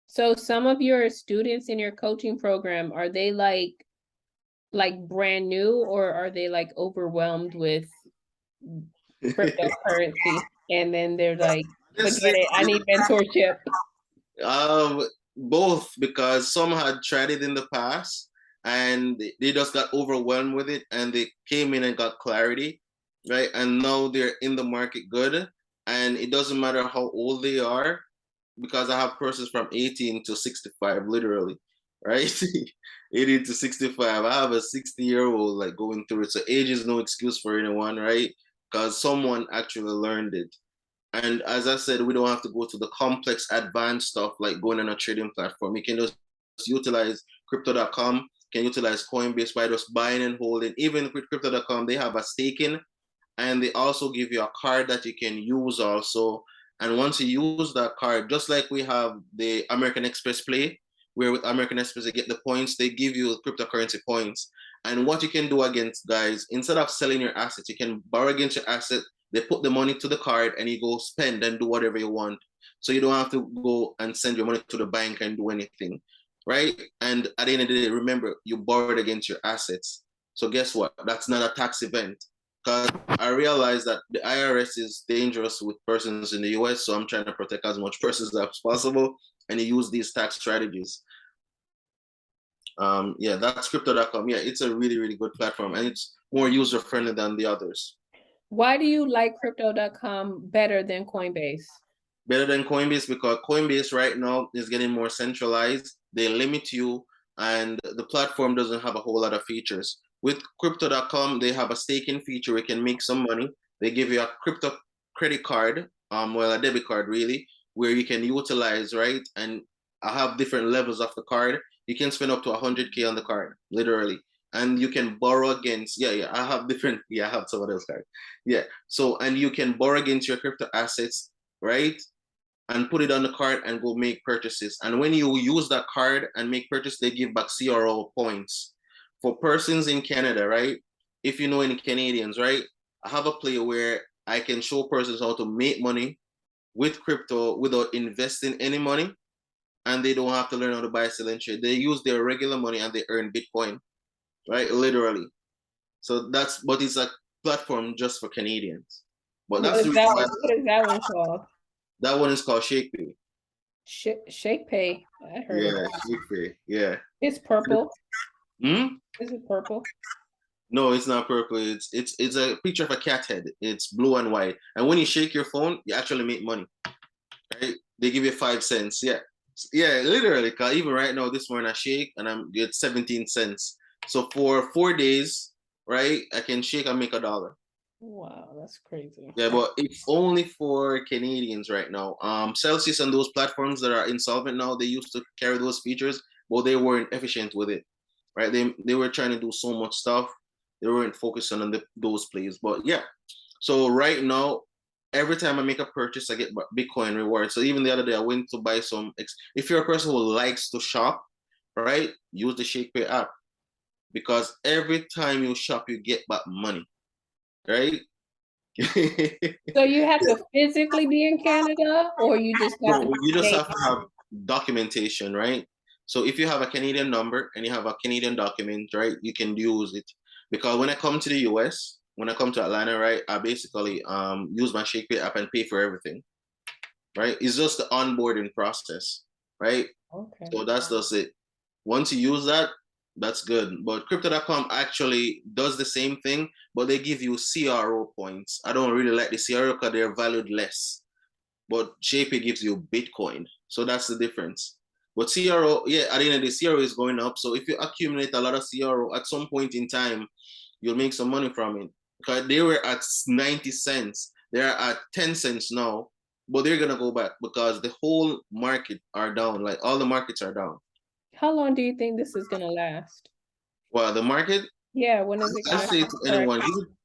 So some of your students in your coaching program, are they like brand new, or are they like overwhelmed with cryptocurrency and then they're like, forget it, I need mentorship? Both, because some had tried it in the past and they just got overwhelmed with it and they came in and got clarity, right? And now they're in the market good, and it doesn't matter how old they are, because I have persons from 18 to 65, literally, right? 18 to 65. I have a 60-year-old like going through it. So age is no excuse for anyone, right? Because someone actually learned it. And as I said, we don't have to go to the complex advanced stuff like going on a trading platform. You can just utilize crypto.com, can utilize Coinbase by just buying and holding. Even with crypto.com, they have a staking, and they also give you a card that you can use also. And once you use that card, just like we have the American Express Play, where with American Express you get the points, they give you cryptocurrency points. And what you can do against, guys, instead of selling your assets, you can borrow against your asset. They put the money to the card and you go spend and do whatever you want. So you don't have to go and send your money to the bank and do anything, right? And at the end of the day, remember, you borrowed against your assets. So guess what? That's not a tax event. Because I realize that the IRS is dangerous with persons in the US, so I'm trying to protect as much persons as possible and use these tax strategies. Yeah, that's crypto.com. Yeah, it's a really, really good platform, and it's more user friendly than the others. Why do you like crypto.com better than Coinbase? Better than Coinbase because Coinbase right now is getting more centralized. They limit you, and the platform doesn't have a whole lot of features. With crypto.com, they have a staking feature where you can make some money. They give you a crypto credit card, well, a debit card really, where you can utilize, right? And I have different levels of the card. You can spend up to 100K on the card, literally. And you can borrow against, yeah, I have different, I have some of those cards. Yeah, so, and you can borrow against your crypto assets, right? And put it on the card and go make purchases. And when you use that card and make purchase, they give back CRO points. For persons in Canada, right? If you know any Canadians, right? I have a play where I can show persons how to make money with crypto without investing any money, and they don't have to learn how to buy, sell, and trade. They use their regular money and they earn Bitcoin, right? Literally. So that's, but it's a platform just for Canadians. But that's the reason why What is that one called? that one is called ShakePay. ShakePay. I heard of it. ShakePay. Yeah. It's purple. Hmm? Is it purple? No, it's not purple. It's a picture of a cat head. It's blue and white. And when you shake your phone, you actually make money. Right? They give you 5 cents. Yeah. Yeah, literally. Cause even right now, this morning I shake and I'm get 17 cents. So for 4 days, right, I can shake and make $1. Wow, that's crazy. Yeah, but it's only for Canadians right now. Celsius and those platforms that are insolvent now, they used to carry those features, but they weren't efficient with it, right? They were trying to do so much stuff, they weren't focusing on those plays. But yeah, so right now, every time I make a purchase, I get Bitcoin rewards. So even the other day, I went to buy some. If you're a person who likes to shop, right, use the ShakePay app because every time you shop, you get back money, right? So you have to physically be in Canada, or you just have to No, you just stay? have to have documentation, right? So if you have a Canadian number and you have a Canadian document, right, you can use it. Because when I come to the US, when I come to Atlanta, right, I basically use my ShakePay app and pay for everything, right? It's just the onboarding process, right? Okay. So that's just it. Once you use that, that's good. But crypto.com actually does the same thing, but they give you CRO points. I don't really like the CRO because they're valued less. But JP gives you Bitcoin. So that's the difference. But CRO, yeah, at the end of the CRO is going up. So if you accumulate a lot of CRO, at some point in time, you'll make some money from it. Because they were at 90 cents. They're at 10 cents now. But they're gonna go back because the whole market are down. Like all the markets are down. How long do you think this is gonna last? Well, the market, Yeah, when is it I gonna say to correct? anyone,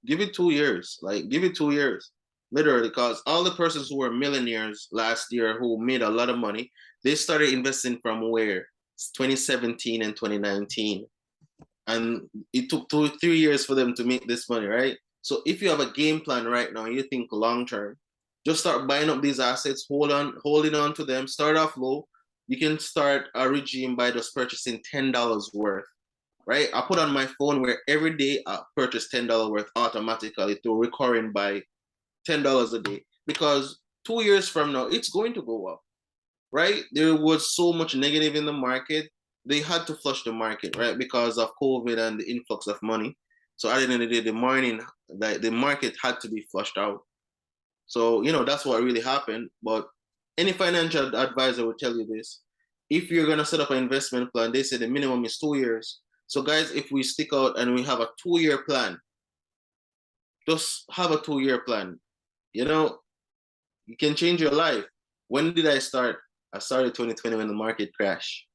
give it 2 years. Like give it 2 years. Literally, because all the persons who were millionaires last year who made a lot of money, they started investing from where? 2017 and 2019. And it took 2 3 years for them to make this money, right? So if you have a game plan right now, you think long term, just start buying up these assets, holding on to them, start off low. You can start a regime by just purchasing $10 worth, right? I put on my phone where every day I purchase $10 worth automatically through recurring by $10 a day, because 2 years from now it's going to go up, right? There was so much negative in the market. They had to flush the market, right? Because of COVID and the influx of money. So at the end of the day, the market had to be flushed out. So, that's what really happened. But any financial advisor will tell you this. If you're going to set up an investment plan, they say the minimum is 2 years. So guys, if we stick out and we have a 2-year plan, just have a 2-year plan. You can change your life. When did I start? I started 2020 when the market crashed,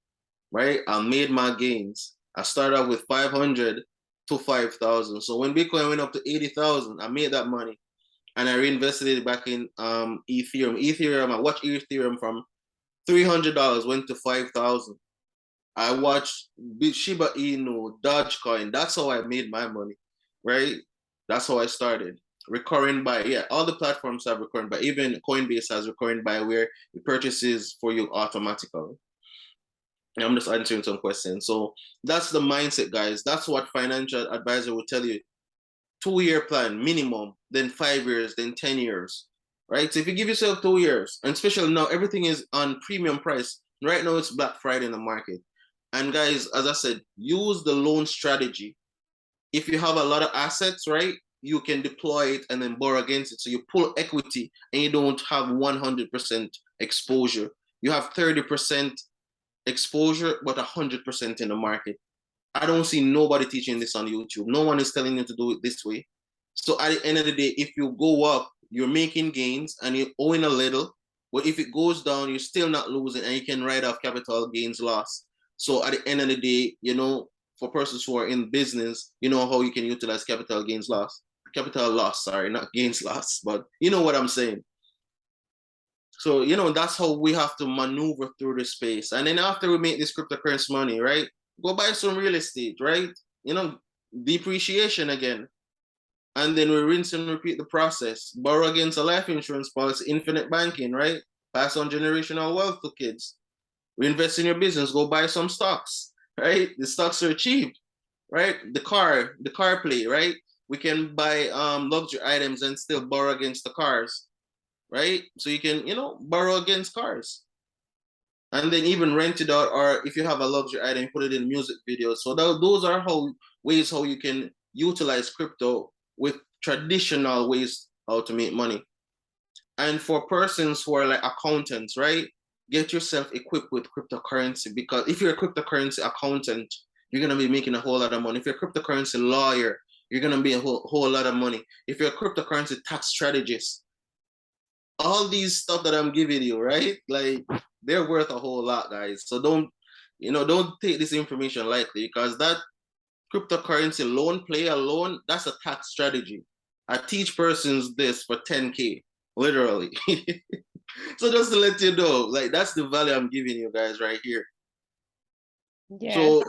right? I made my gains. I started out with 500 to 5,000. So when Bitcoin went up to 80,000, I made that money and I reinvested it back in Ethereum. I watched Ethereum from $300 went to 5,000. I watched Shiba Inu, Dogecoin. That's how I made my money, right? That's how I started. Recurring buy, yeah, all the platforms have recurring buy. Even Coinbase has recurring buy where it purchases for you automatically. And I'm just answering some questions. So that's the mindset, guys. That's what financial advisor will tell you. 2-year plan minimum, then 5 years, then 10 years, right? So if you give yourself 2 years, and especially now everything is on premium price. Right now it's Black Friday in the market. And guys, as I said, use the loan strategy. If you have a lot of assets, right, you can deploy it and then borrow against it. So you pull equity and you don't have 100% exposure. You have 30% exposure, but 100% in the market. I don't see nobody teaching this on YouTube. No one is telling you to do it this way. So at the end of the day, if you go up, you're making gains and you're owing a little. But if it goes down, you're still not losing and you can write off capital gains loss. So at the end of the day, for persons who are in business, you know how you can utilize capital loss, sorry, not gains loss, but you know what I'm saying. So, that's how we have to maneuver through the space. And then after we make this cryptocurrency money, right, go buy some real estate, right? Depreciation again. And then we rinse and repeat the process. Borrow against a life insurance policy, infinite banking, right? Pass on generational wealth to kids. Reinvest in your business, go buy some stocks, right? The stocks are cheap, right? The car play, right? We can buy luxury items and still borrow against the cars, right? So you can, borrow against cars. And then even rent it out, or if you have a luxury item, put it in music videos. So those are ways how you can utilize crypto with traditional ways how to make money. And for persons who are like accountants, right? Get yourself equipped with cryptocurrency, because if you're a cryptocurrency accountant, you're gonna be making a whole lot of money. If you're a cryptocurrency lawyer, you're gonna be a whole lot of money. If you're a cryptocurrency tax strategist, all these stuff that I'm giving you, right? Like they're worth a whole lot, guys. So don't take this information lightly, because that cryptocurrency loan play alone, that's a tax strategy. I teach persons this for 10K, literally. So just to let you know, like that's the value I'm giving you guys right here. Yeah. So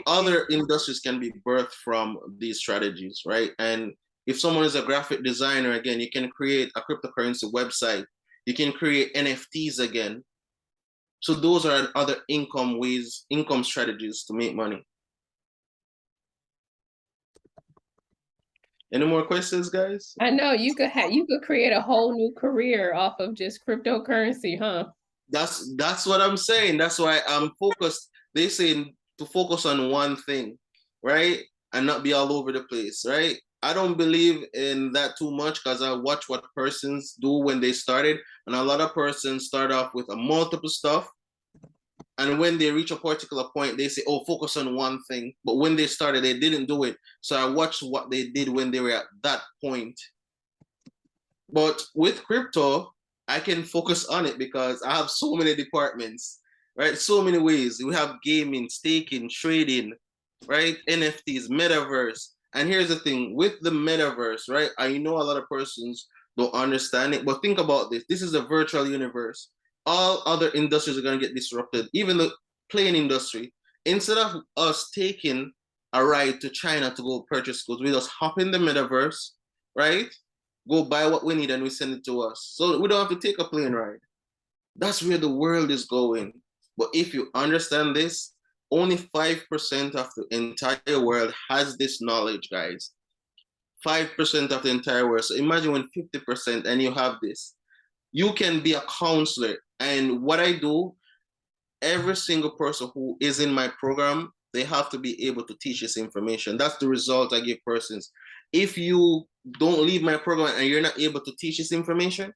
other industries can be birthed from these strategies, right? And if someone is a graphic designer, again, you can create a cryptocurrency website. You can create NFTs again. So those are other income strategies to make money. Any more questions, guys? I know you could create a whole new career off of just cryptocurrency, huh? That's what I'm saying. That's why I'm focused. They say to focus on one thing, right? And not be all over the place, right? I don't believe in that too much, because I watch what persons do when they started. And a lot of persons start off with a multiple stuff. And when they reach a particular point, they say, oh, focus on one thing. But when they started, they didn't do it. So I watched what they did when they were at that point. But with crypto, I can focus on it because I have so many departments, right? So many ways. We have gaming, staking, trading, right? NFTs, metaverse. And here's the thing with the metaverse, right? I know a lot of persons don't understand it, but think about this. This is a virtual universe. All other industries are going to get disrupted, even the plane industry. Instead of us taking a ride to China to go purchase goods, we just hop in the metaverse, right? Go buy what we need and we send it to us. So we don't have to take a plane ride. That's where the world is going. But if you understand this, only 5% of the entire world has this knowledge, guys. 5% of the entire world. So imagine when 50% and you have this. You can be a counselor. And what I do, every single person who is in my program, they have to be able to teach this information. That's the result I give persons. If you don't leave my program and you're not able to teach this information,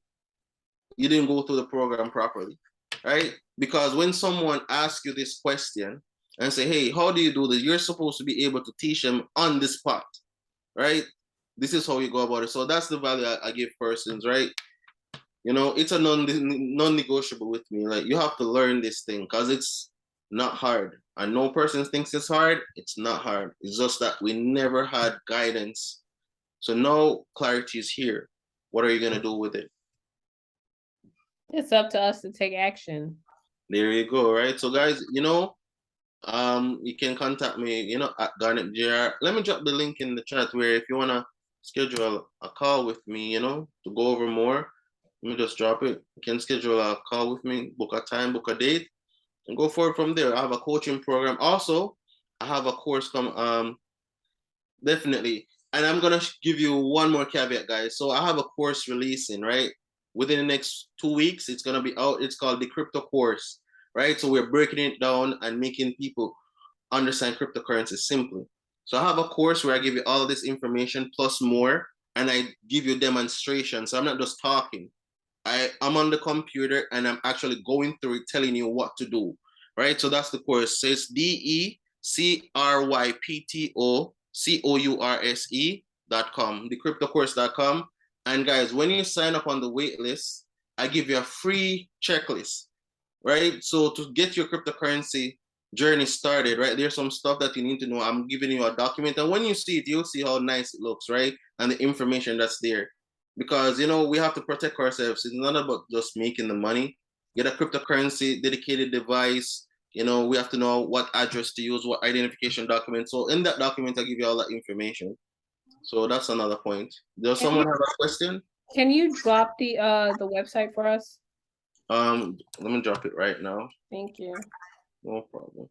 you didn't go through the program properly, right? Because when someone asks you this question and say, hey, how do you do this? You're supposed to be able to teach them on the spot, right? This is how you go about it. So that's the value I give persons, right? It's a non-negotiable with me. Like, you have to learn this thing because it's not hard. And no person thinks it's hard. It's not hard. It's just that we never had guidance. So now clarity is here. What are you going to do with it? It's up to us to take action. There you go, right? So guys, you can contact me, at Garnet JR. Let me drop the link in the chat where if you want to schedule a call with me, to go over more, let me just drop it. You can schedule a call with me, book a time, book a date, and go forward from there. I have a coaching program. Also, I have a course definitely. And I'm going to give you one more caveat, guys. So I have a course releasing, right? Within the next 2 weeks, it's going to be out. It's called the Crypto Course, right? So we're breaking it down and making people understand cryptocurrency simply. So I have a course where I give you all this information plus more, and I give you demonstrations. So I'm not just talking. I'm on the computer and I'm actually going through it, telling you what to do, right? So that's the course. So it's decryptocourse.com, decryptocourse.com. And guys, when you sign up on the wait list, I give you a free checklist, right? So to get your cryptocurrency journey started, right? There's some stuff that you need to know. I'm giving you a document, and when you see it, you'll see how nice it looks, right? And the information that's there. Because we have to protect ourselves. It's not about just making the money. Get a cryptocurrency dedicated device. We have to know what address to use, what identification document. So in that document, I give you all that information. So that's another point. Does someone have a question? Can you drop the website for us? Let me drop it right now. Thank you. No problem.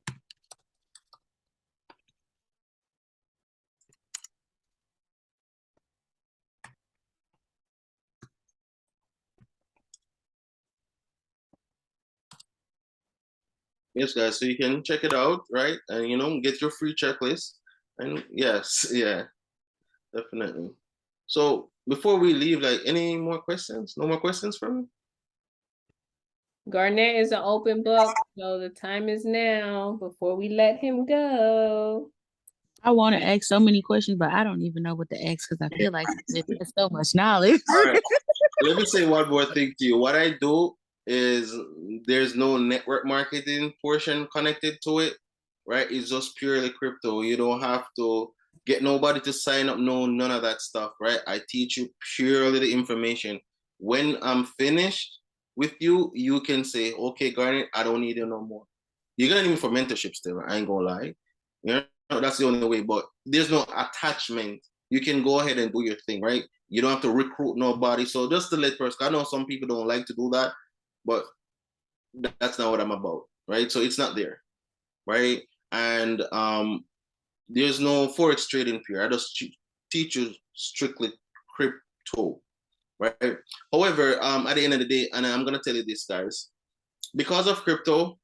Yes, guys, so you can check it out, right? And get your free checklist. And yes, yeah, definitely. So before we leave, like, any more questions? No more questions from me? Garnet is an open book, so the time is now before we let him go. I want to ask so many questions, but I don't even know what to ask because I feel like there's so much knowledge. All right. Let me say one more thing to you. What I do is there's no network marketing portion connected to it, right? It's just purely crypto. You don't have to get nobody to sign up, no, none of that stuff, right? I teach you purely the information. When I'm finished with you, you can say, okay, Garnet, I don't need you no more. You're gonna need me for mentorship still, I ain't gonna lie. You know, that's the only way, but there's no attachment. You can go ahead and do your thing, right? You don't have to recruit nobody. So just to let person, I know some people don't like to do that, but that's not what I'm about, right? So it's not there, right? And there's no forex trading period. I just teach you strictly crypto, right? However, at the end of the day, and I'm gonna tell you this, guys, because of crypto,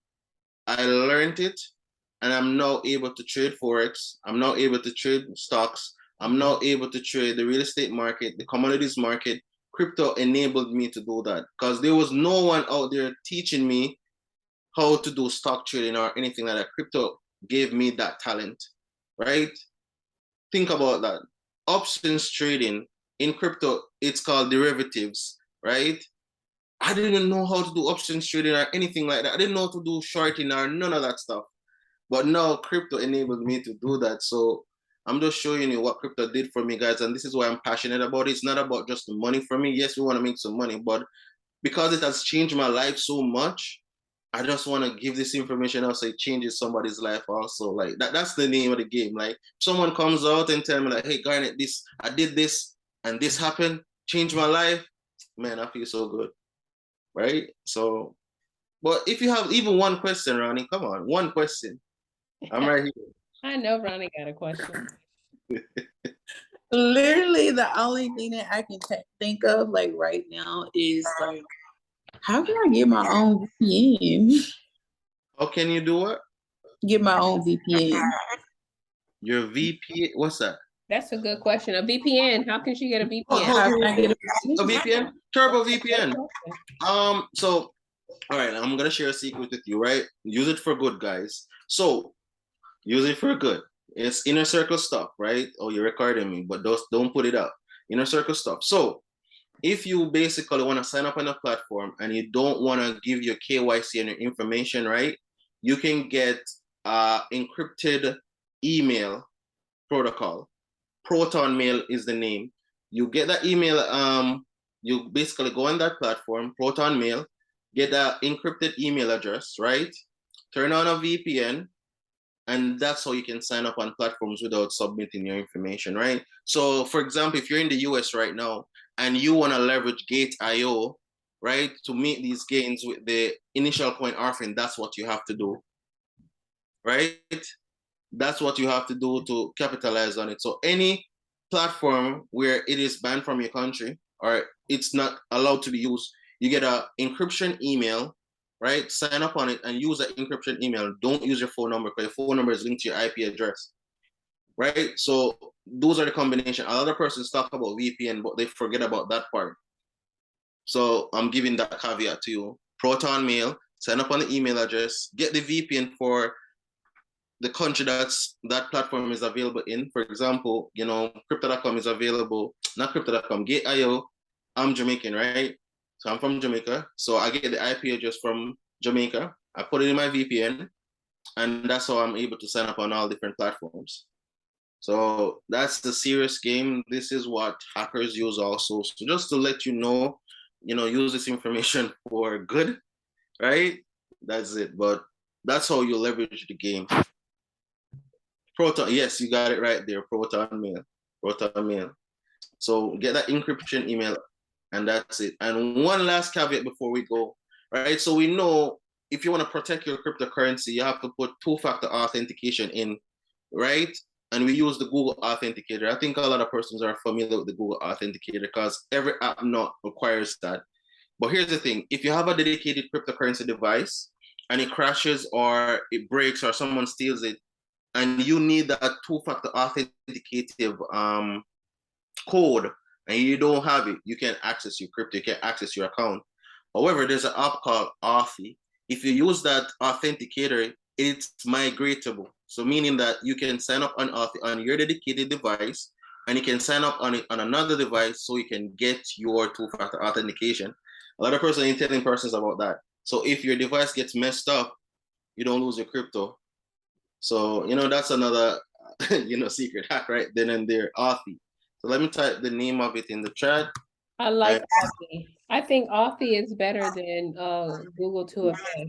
I learned it, and I'm now able to trade forex. I'm now able to trade stocks. I'm now able to trade the real estate market, the commodities market. Crypto enabled me to do that because there was no one out there teaching me how to do stock trading or anything like that. Crypto gave me that talent, right? Think about that. Options trading in crypto, it's called derivatives, right? I didn't know how to do options trading or anything like that. I didn't know how to do shorting or none of that stuff. But now crypto enabled me to do that. So I'm just showing you what crypto did for me, guys. And this is why I'm passionate about it. It's not about just the money for me. Yes, we want to make some money, but because it has changed my life so much, I just want to give this information out so it changes somebody's life also. Like that's the name of the game. Like someone comes out and tell me like, hey, Garnet, I did this and this happened, changed my life. Man, I feel so good, right? So, but if you have even one question, Ronnie, come on, one question. I'm right here. I know Ronnie got a question. Literally, the only thing that I can think of like right now is like, how can I get my own VPN? How can you do what? Get my own VPN. Your VPN? What's that? That's a good question. A VPN. How can she get a VPN? How can I get A VPN? Turbo VPN. So, all right, I'm gonna share a secret with you, right? Use it for good, guys. So, use it for good. It's inner circle stuff, right? Oh, you're recording me, but don't put it up. Inner circle stuff. So, if you basically want to sign up on a platform and you don't want to give your KYC and your information, right? You can get encrypted email protocol. Proton Mail is the name. You get that email, you basically go on that platform, Proton Mail, get an encrypted email address, right? Turn on a VPN, and that's how you can sign up on platforms without submitting your information, right? So for example, if you're in the US right now and you want to leverage Gate.io, right, to meet these gains with the initial coin offering, that's what you have to do, right? That's what you have to do to capitalize on it. So any platform where it is banned from your country or it's not allowed to be used, you get an encryption email, right? Sign up on it and use that encryption email. Don't use your phone number because your phone number is linked to your IP address, right? So those are the combination. A lot of persons talk about VPN, but they forget about that part. So I'm giving that caveat to you. Proton Mail, sign up on the email address, get the VPN for the country that platform is available in. For example, crypto.com is available, not crypto.com, Gate.io. I'm Jamaican, right? So I'm from Jamaica. So I get the IP address from Jamaica. I put it in my VPN, and that's how I'm able to sign up on all different platforms. So that's the serious game. This is what hackers use also. So just to let you know, use this information for good, right? That's it. But that's how you leverage the game. Proton, yes, you got it right there. Proton Mail. So get that encryption email, and that's it. And one last caveat before we go, right? So we know if you want to protect your cryptocurrency, you have to put two-factor authentication in, right? And we use the Google Authenticator. I think a lot of persons are familiar with the Google Authenticator because every app now requires that. But here's the thing: if you have a dedicated cryptocurrency device and it crashes or it breaks or someone steals it, and you need that two-factor authenticative code, and you don't have it, you can't access your crypto, you can't access your account. However, there's an app called Authy. If you use that authenticator, it's migratable. So meaning that you can sign up on your dedicated device, and you can sign up on another device so you can get your two-factor authentication. A lot of persons ain't telling persons about that. So if your device gets messed up, you don't lose your crypto. So, that's another, secret hack right then and there, Authy. So let me type the name of it in the chat. I like Authy. I think Authy is better than Google 2FA.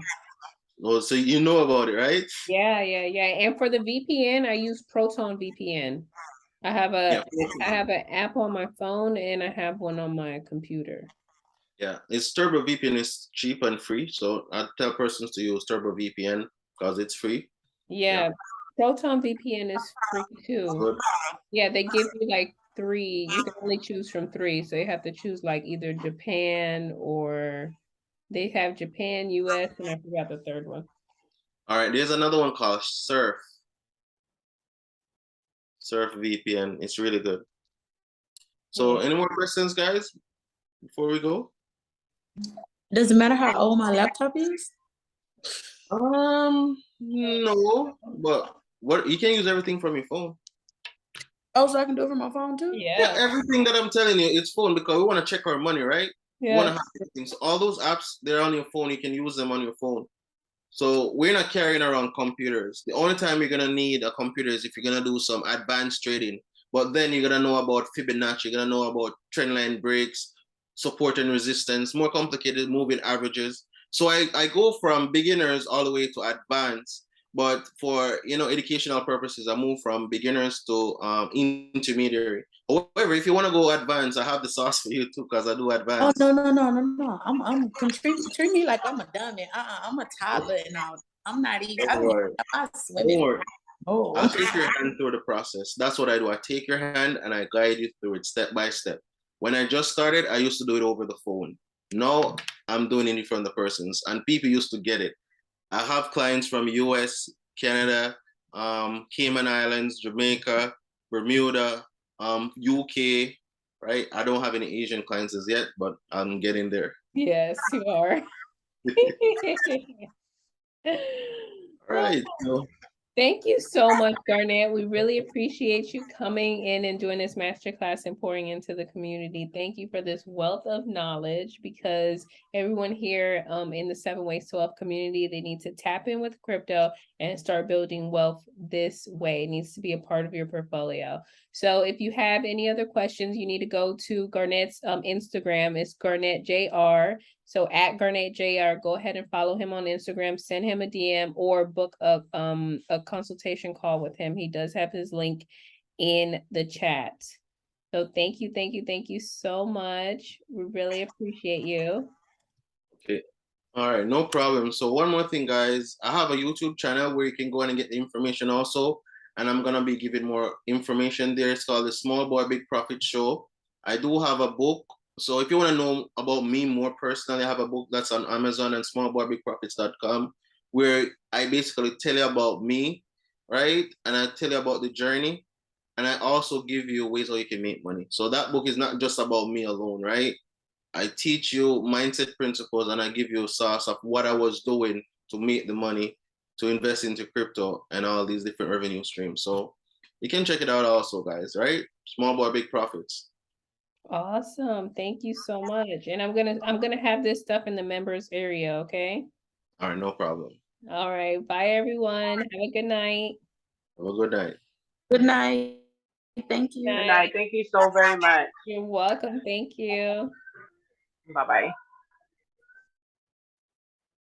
Oh, so you know about it, right? Yeah. And for the VPN, I use Proton VPN. I have an app on my phone and I have one on my computer. Yeah, it's Turbo VPN is cheap and free. So I tell persons to use Turbo VPN because it's free. Yeah, Proton VPN is free too. Good. Yeah, they give you like 3. You can only choose from 3. So you have to choose like either Japan or they have Japan, US, and I forgot the third one. All right, there's another one called Surf. Surf VPN. It's really good. So any more questions, guys, before we go? Does it matter how old my laptop is? No, but what you can use everything from your phone. Oh, so I can do it from my phone too? Yeah, everything that I'm telling you, it's phone because we want to check our money, right? We want to have everything. So all those apps, they're on your phone. You can use them on your phone. So we're not carrying around computers. The only time you're gonna need a computer is if you're gonna do some advanced trading. But then you're gonna know about Fibonacci, you're gonna know about trendline breaks, support and resistance, more complicated moving averages. So I go from beginners all the way to advanced. But for educational purposes, I move from beginners to intermediary. However, if you want to go advanced, I have the sauce for you too, because I do advanced. Oh no. I'm treat me like I'm a dummy. I'm a toddler and all. I'm not even. I swim. Don't worry. Oh, I'll take your hand through the process. That's what I do. I take your hand and I guide you through it step by step. When I just started, I used to do it over the phone. Now I'm doing it in front of the persons, and people used to get it. I have clients from US, Canada, Cayman Islands, Jamaica, Bermuda, UK, right? I don't have any Asian clients as yet, but I'm getting there. Yes, you are. All right. Thank you so much, Garnet. We really appreciate you coming in and doing this masterclass and pouring into the community. Thank you for this wealth of knowledge, because everyone here in the 7 Ways to Wealth community, they need to tap in with crypto and start building wealth this way. It needs to be a part of your portfolio. So if you have any other questions, you need to go to Garnet's Instagram. It's Garnet JR. So at Garnet JR, go ahead and follow him on Instagram, send him a DM, or book a consultation call with him. He does have his link in the chat. So thank you so much. We really appreciate you. Okay. All right, no problem. So one more thing, guys. I have a YouTube channel where you can go in and get the information also. And I'm gonna be giving more information there. It's called the Small Boy Big Profit Show. I do have a book. So if you want to know about me more personally, I have a book that's on Amazon and smallboybigprofits.com, where I basically tell you about me, right? And I tell you about the journey. And I also give you ways how you can make money. So that book is not just about me alone, right? I teach you mindset principles and I give you a sauce of what I was doing to make the money, to invest into crypto and all these different revenue streams. So you can check it out also, guys, right? Small Boy Big Profits. Awesome. Thank you so much. And I'm gonna have this stuff in the members area, okay? All right, no problem. All right. Bye everyone. Have a good night. Have a good night. Good night. Thank you. Good night. Thank you so very much. You're welcome. Thank you. Bye-bye.